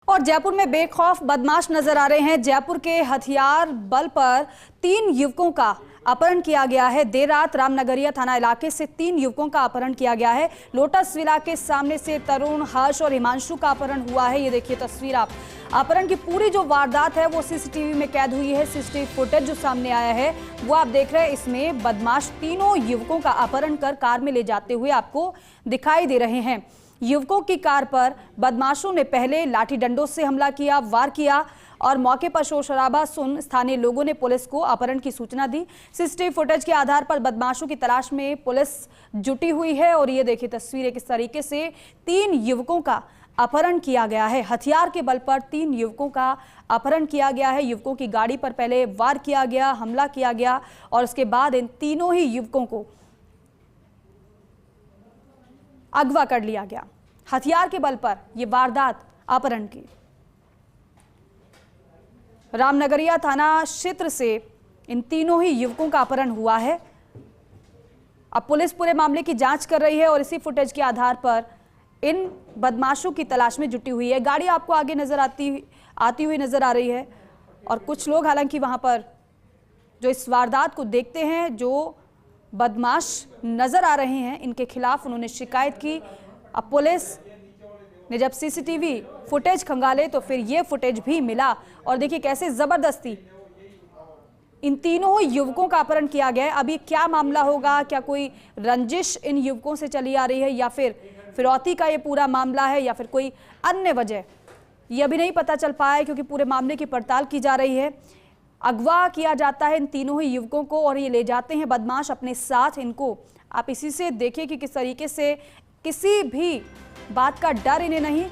और जयपुर में बेखौफ बदमाश नजर आ रहे हैं। जयपुर के हथियार बल पर 3 युवकों का अपहरण किया गया है। देर रात रामनगरिया थाना इलाके से 3 युवकों का अपहरण किया गया है। लोटस विला के सामने से तरुण, हर्ष और हिमांशु का अपहरण हुआ है। ये देखिए तस्वीर आप। अपहरण की पूरी जो वारदात है वो सीसीटीवी में कैद हुई है। सीसीटीवी फुटेज जो सामने आया है वो आप देख रहे हैं। इसमें बदमाश तीनों युवकों का अपहरण कर कार में ले जाते हुए आपको दिखाई दे रहे हैं। युवकों की कार पर बदमाशों ने पहले लाठी डंडों से हमला किया, वार किया और मौके पर शोर शराबा सुन स्थानीय लोगों ने पुलिस को अपहरण की सूचना दी। सीसीटीवी फुटेज के आधार पर बदमाशों की तलाश में पुलिस जुटी हुई है। और ये देखिए तस्वीरें किस तरीके से 3 युवकों का अपहरण किया गया है। हथियार के बल पर 3 युवकों का अपहरण किया गया है। युवकों की गाड़ी पर पहले वार किया गया, हमला किया गया और उसके बाद इन तीनों ही युवकों को अगवा कर लिया गया। हथियार के बल पर यह वारदात अपहरण की। रामनगरिया थाना क्षेत्र से इन तीनों ही युवकों का अपहरण हुआ है। अब पुलिस पूरे मामले की जांच कर रही है और इसी फुटेज के आधार पर इन बदमाशों की तलाश में जुटी हुई है। गाड़ी आपको आगे नजर आती हुई नजर आ रही है और कुछ लोग हालांकि वहां पर जो इस वारदात को देखते हैं, जो बदमाश नजर आ रहे हैं, इनके खिलाफ उन्होंने शिकायत की। अब पुलिस ने जब सीसीटीवी फुटेज खंगाले तो फिर ये फुटेज भी मिला और देखिए कैसे जबरदस्ती इन तीनों युवकों का अपहरण किया गया है। अभी क्या मामला होगा, क्या कोई रंजिश इन युवकों से चली आ रही है या फिर फिरौती का ये पूरा मामला है या फिर कोई अन्य वजह, ये अभी नहीं पता चल पाया है क्योंकि पूरे मामले की पड़ताल की जा रही है। अगवा किया जाता है इन तीनों ही युवकों को और ये ले जाते हैं बदमाश अपने साथ। इनको आप इसी से देखिए कि किस तरीके से किसी भी बात का डर इन्हें नहीं,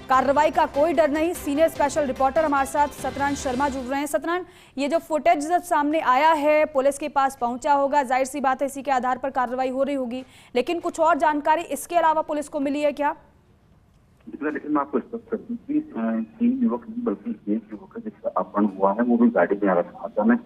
कार्रवाई का कोई डर नहीं। सीनियर स्पेशल रिपोर्टर हमारे साथ सतनारायण शर्मा जुड़ रहे हैं। सतनारायण, ये जो फुटेज जब सामने आया है पुलिस के पास पहुंचा होगा, जाहिर सी बात है इसी के आधार पर कार्रवाई हो रही होगी, लेकिन कुछ और जानकारी इसके अलावा पुलिस को मिली है क्या? लेकिन मैं आपको स्पष्ट कर दूं कि 3 युवक नहीं बल्कि 1 युवक है जिसका अपहरण हुआ है, वो भी गाड़ी में आ रहा था। अचानक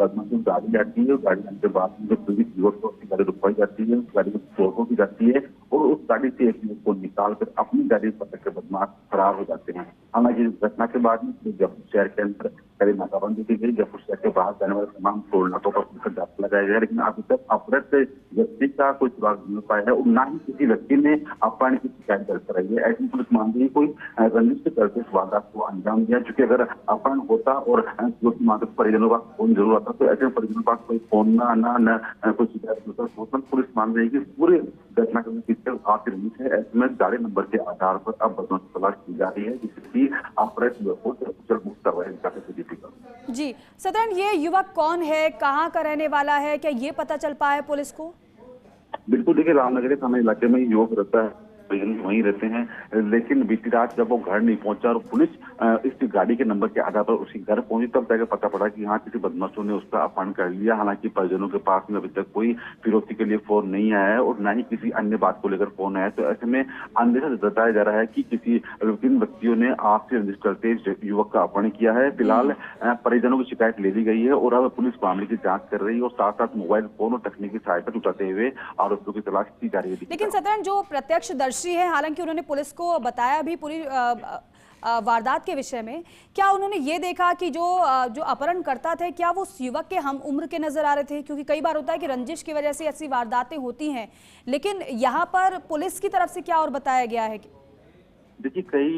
बदमाशी गाड़ी जाती है, गाड़ी आने के बाद जो पीड़ित युवक को उसकी गाड़ी रुकवाई जाती है, उस गाड़ी में तोड़फोड़ की जाती है और उस गाड़ी से एक युवक को निकाल कर अपनी गाड़ी पकड़ के बदमाश फरार हो जाते हैं। हालांकि इस घटना के बाद में जयपुर शहर के अंदर कड़ी नाकाबंदी की गई। जयपुर शहर के बाहर जाने वाले तमाम टोल नाकों पर जांच लगाया गया, लेकिन अभी तक अपहृत व्यक्ति का कोई सुराग नहीं पाया है और न ही किसी व्यक्ति ने अपहरण की शिकायत दर्ज कराई है। ऐसी पुलिस मानती है कोई रंजिश के चलते इस वारदात को अंजाम दिया, क्योंकि अगर अपहरण होता और परिजनों का फोन जरूर आता तो ऐसे परिजनों का कोई फोन न कोई शिकायत होता। पुलिस मान रही है कि पूरे घटना के पीछे आखिर रंजिश है। ऐसे में गाड़ी नंबर के आधार पर अब बदमाश की तलाश की जा रही है, जिसकी अपहृत युवक को मुक्त करवाया जी सतन, ये युवक कौन है, कहाँ का रहने वाला है, क्या ये पता चल पाया है पुलिस को? बिल्कुल, देखिए रामनगरी थाना इलाके में युवक रहता है, वहीं रहते हैं, लेकिन बीती रात जब वो घर नहीं पहुंचा और पुलिस इस गाड़ी के नंबर के आधार पर उसके घर पहुंची तब जाकर पता पड़ा कि यहाँ किसी बदमाशों ने उसका अपहरण कर लिया। हालांकि परिजनों के पास में अभी तक कोई फिरौती के लिए फोन नहीं आया है और न ही किसी अन्य बात को लेकर फोन आया, तो ऐसे में अंदेशा जताया जा रहा है कि किसी विभिन्न व्यक्तियों ने आपसे रंजिश करते युवक का अपहरण किया है। फिलहाल परिजनों की शिकायत ले ली गई है और अब पुलिस मामले की जाँच कर रही है और साथ साथ मोबाइल फोन और तकनीकी सहायता जुटाते हुए आरोपियों की तलाश की जा रही है। लेकिन सतन, जो प्रत्यक्षदर्शी है, हालांकि उन्होंने पुलिस को बताया भी पूरी वारदात के विषय में, क्या उन्होंने ये देखा कि जो अपहरण करता थे क्या वो उस युवक के हम उम्र के नजर आ रहे थे? क्योंकि कई बार होता है कि रंजिश की वजह से ऐसी वारदातें होती हैं, लेकिन यहाँ पर पुलिस की तरफ से क्या और बताया गया है? देखिए, कई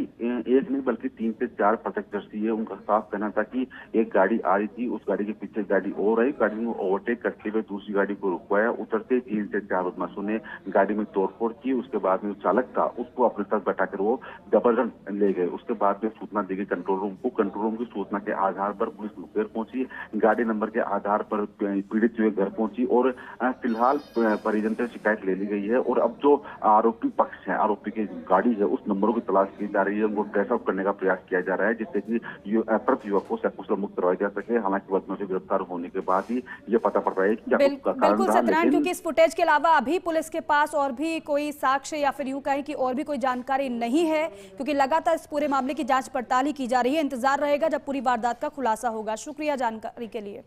एक नहीं बल्कि 3 से 4 प्रत्यक्षदर्शी है, उनका साफ कहना था कि एक गाड़ी आ रही थी, उस गाड़ी के पीछे गाड़ी और आई, गाड़ी में ओवरटेक करते हुए दूसरी गाड़ी को रुकवाया। उतरते 3 से 4 बदमाशों ने गाड़ी में तोड़फोड़ की। उसके बाद में जो चालक था उसको अपने साथ बैठाकर वो जबरदस्त ले गए। उसके बाद में सूचना दी गई कंट्रोल रूम को। कंट्रोल रूम की सूचना के आधार पर पुलिस मुखबिर पहुंची, गाड़ी नंबर के आधार पर पीड़ित हुए घर पहुंची और फिलहाल परिजन से शिकायत ले ली गई है और अब जो आरोपी पक्ष है, आरोपी की गाड़ी है, उस नंबरों की तलाश की जा रही है, उनको ट्रेस आउट करने का प्रयास किया जा रहा है, जिससे कि अपहृत युवक को सकुशल मुक्त करवाया जा सके। हालांकि बदमाशों गिरफ्तार होने के बाद ही ये पता पड़ रहा है कि बिल्कुल सतनारायण, क्योंकि इस फुटेज के अलावा अभी पुलिस के पास और भी कोई साक्ष्य या फिर यूं कहें कि और भी कोई जानकारी नहीं है, क्योंकि लगातार इस पूरे मामले की जांच पड़ताल ही की जा रही है। इंतजार रहेगा जब पूरी वारदात का खुलासा होगा। शुक्रिया जानकारी के लिए।